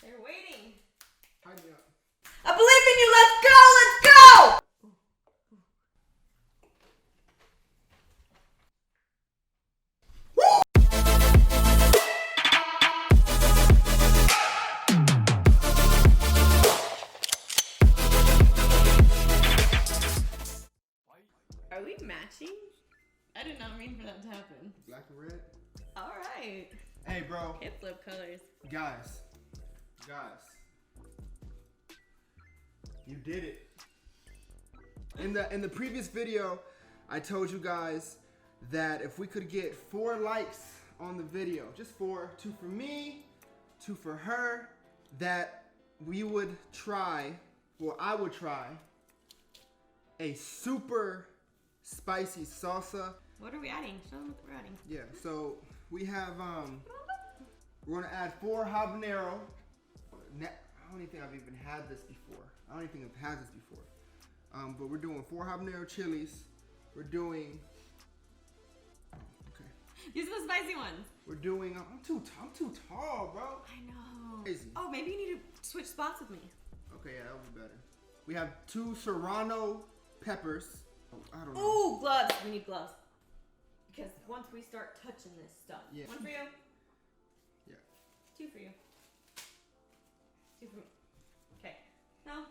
They're waiting. Hide me up. I believe in you. Let's go. Let's go. Are we matching? I did not mean for that to happen. Black and red. All right. Hey, bro. Hip flip colors. Guys. You did it. In the previous video, I told you guys that if we could get 4 likes on the video, just 4, 2 for me, 2 for her, that we would try, or I would try, a super spicy salsa. What are we adding? Show them what we're adding. Yeah, so we have, we're gonna add 4 habanero. I don't even think I've even had this before. But we're doing 4 habanero chilies. We're doing, okay. These are the spicy ones. We're doing, I'm too tall, bro. I know. Crazy. Oh, maybe you need to switch spots with me. Okay, yeah, that'll be better. We have 2 serrano peppers. I don't know. Ooh, gloves. We need gloves. Because once we start touching this stuff. Yeah. 1 for you. Yeah. 2 for you. 2 for me. Okay. Now,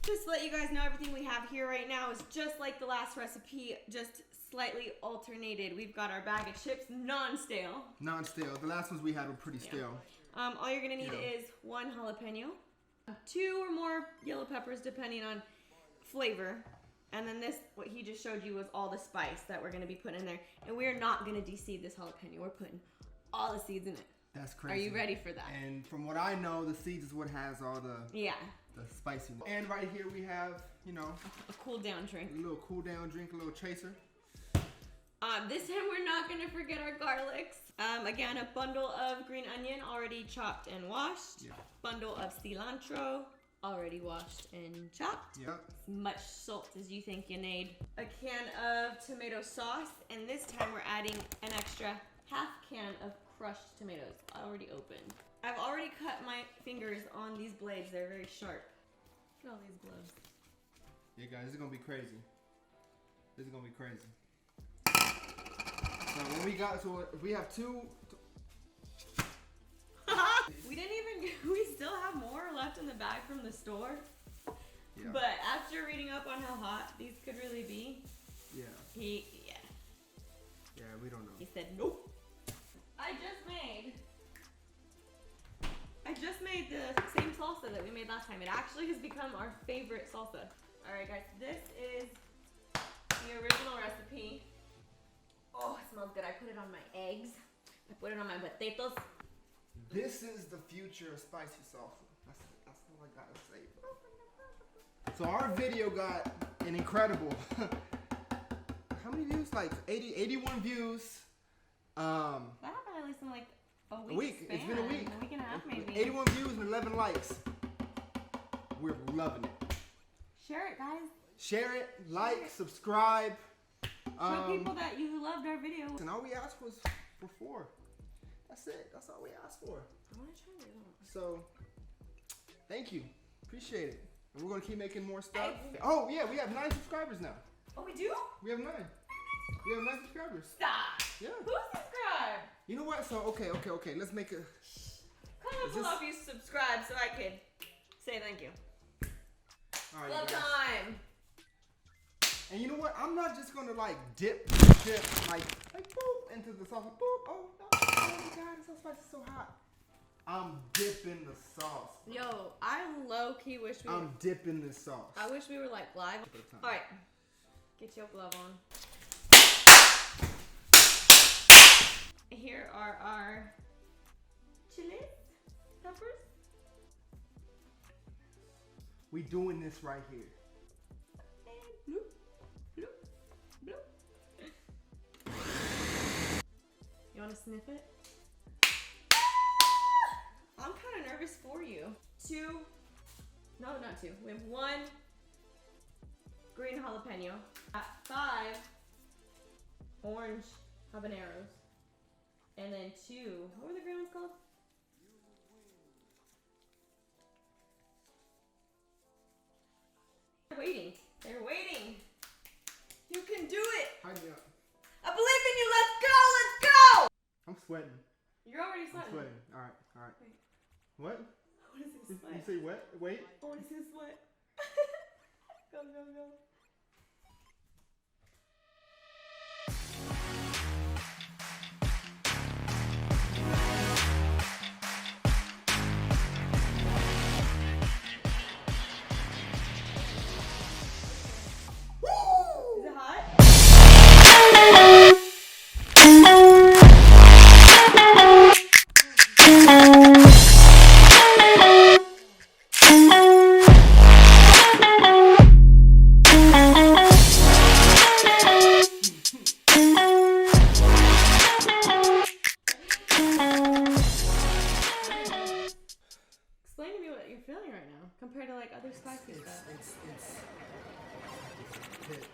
just to let you guys know, everything we have here right now is just like the last recipe, just slightly alternated. We've got our bag of chips, non-stale. Non-stale. The last ones we had were pretty stale. All you're gonna need is 1 jalapeno, 2 or more yellow peppers, depending on flavor. And then this, what he just showed you, was all the spice that we're gonna be putting in there. And we're not gonna de-seed this jalapeno. We're putting all the seeds in it. That's crazy. Are you ready for that? And from what I know, the seeds is what has all the spiciness. And right here we have, you know, a cool down drink. A little cool down drink, a little chaser. This time we're not gonna forget our garlics. Again, a bundle of green onion already chopped and washed. Yeah. Bundle of cilantro already washed and chopped. Yep. As much salt as you think you need. A can of tomato sauce, and this time we're adding an extra half can of crushed tomatoes, already opened. I've already cut my fingers on these blades. They're very sharp. Look at all these gloves. Yeah, guys, this is gonna be crazy. So when we got to it, we have 2. We still have more left in the bag from the store. Yeah. But after reading up on how hot these could really be, Yeah, we don't know. he said nope. I just made the same salsa that we made last time. It actually has become our favorite salsa. All right, guys, this is the original recipe. Oh, it smells good. I put it on my eggs. I put it on my potatoes. This is the future of spicy salsa. That's all I gotta say. So our video got an incredible, how many views? Like 81 views. That happened at least in like a week. Span. It's been a week. A week and a half maybe. 81 views and 11 likes. We're loving it. Share it, guys. Share it, like, subscribe. Show people that you loved our video. And all we asked was for 4. That's it. That's all we asked for. I want to try it. So, thank you. Appreciate it. And we're going to keep making more stuff. Oh, yeah, we have 9 subscribers now. Oh, we do? We have 9. We have 9 subscribers. Stop. Yeah. Who subscribed? You know what? So, okay. Let's make a... Comment below if you subscribe so I could say thank you. All right, Love guys. time. And you know what? I'm not just going to like dip, like boop, into the sauce. Boop. Oh, no. Oh my God, it's so spicy, it's so hot. I'm dipping the sauce. Yo, I low-key wish we I'm dipping the sauce. I wish we were like live. All right, get your glove on. Here are our chili peppers. We doing this right here. And bloop, bloop, bloop. You want to sniff it? I'm kind of nervous for you. 2, no, not 2. We have 1 green jalapeno, 5 orange habaneros, and then 2, what were the green ones called? They're waiting. They're waiting. You can do it. Hide me up. I believe in you. Let's go. Let's go. I'm sweating. You're already sweating. I'm sweating. All right. All right. Wait. What? I want to see the sweat. You say what? Wait. I want to see the sweat. Go, go, go. Is it hot? Explain to me what you're feeling right now compared to like other spicy stuff. It's hit.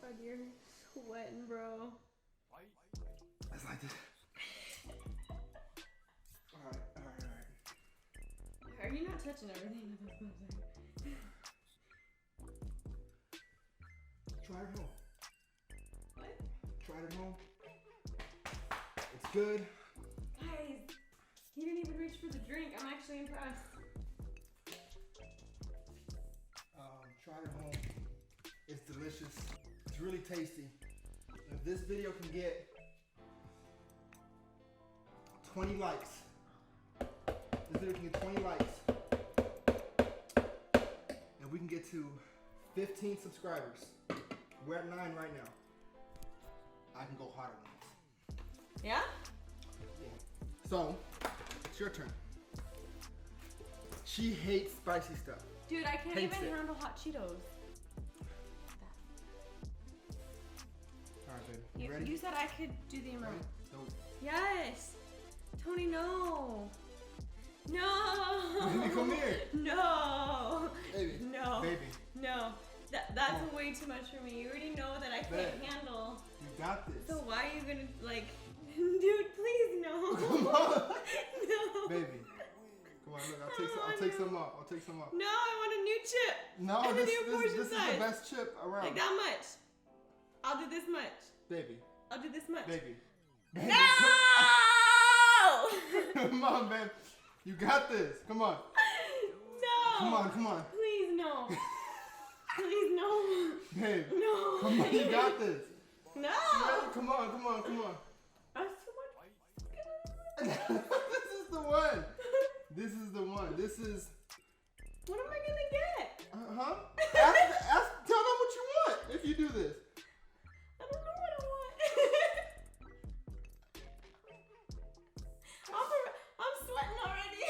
God, you're sweating, bro. It's like this. Alright. Are you not touching everything with those gloves? Try it at home. What? Try it at home. It's good. Guys, he didn't even reach for the drink. I'm actually impressed. Try it at home. It's delicious. It's really tasty. If this video can get 20 likes, this video can get 20 likes, and we can get to 15 subscribers. We're at 9 right now. I can go harder than this. Yeah? Yeah. So, it's your turn. She hates spicy stuff. Dude, I can't Hates even it. handle hot Cheetos. Alright, baby. You ready? You said I could do the amount. No. Yes! Tony, no! No! Baby, come here. No! Baby. No. Baby. No. That's way too much for me. You already know that I can't handle. You got this. So why are you gonna, like, dude, please, no. Come on. No. Baby. Come on, look, I'll take some off. I'll take some off. No, I want a new chip. No, And the this new portion is size. the best chip around. Like that much. I'll do this much. Baby. I'll do this much. Baby. Baby. No! Come on, babe. You got this. Come on. No. Come on, come on. Please, no. Please, no. Babe. No. Come on, you got this. No. Come on, come on, come on. That's too much. This is the one. This is the one. This is. What am I gonna get? Huh? Tell them what you want if you do this. I don't know what I want. I'm sweating already.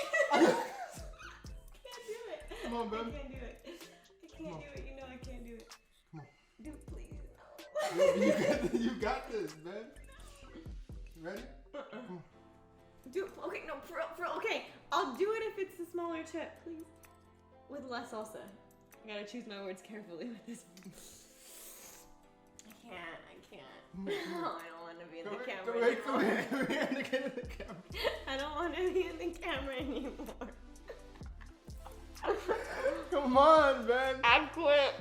Can't do it. Come on, babe. I can't do it. I can't do it. You know I can't do it. Come on. Dude, please, no. You got this, man. You ready? Come on. Dude, okay, no, for real, okay. I'll do it if it's a smaller chip, please. With less salsa. I gotta choose my words carefully with this one. I can't. Oh, I don't want to be in the camera Come anymore. here. Get in the camera. I don't want to be in the camera anymore. Come on, man. I quit.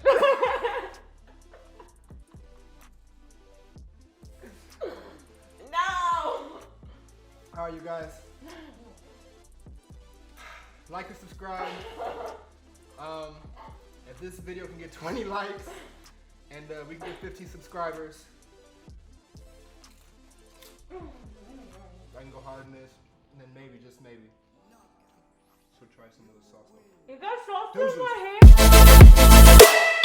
No! Alright, you guys. Like and subscribe. If this video can get 20 likes and we can get 15 subscribers, I can go harder than this, and then maybe, just maybe, she'll try some of the sauce. You got sauce in my hair?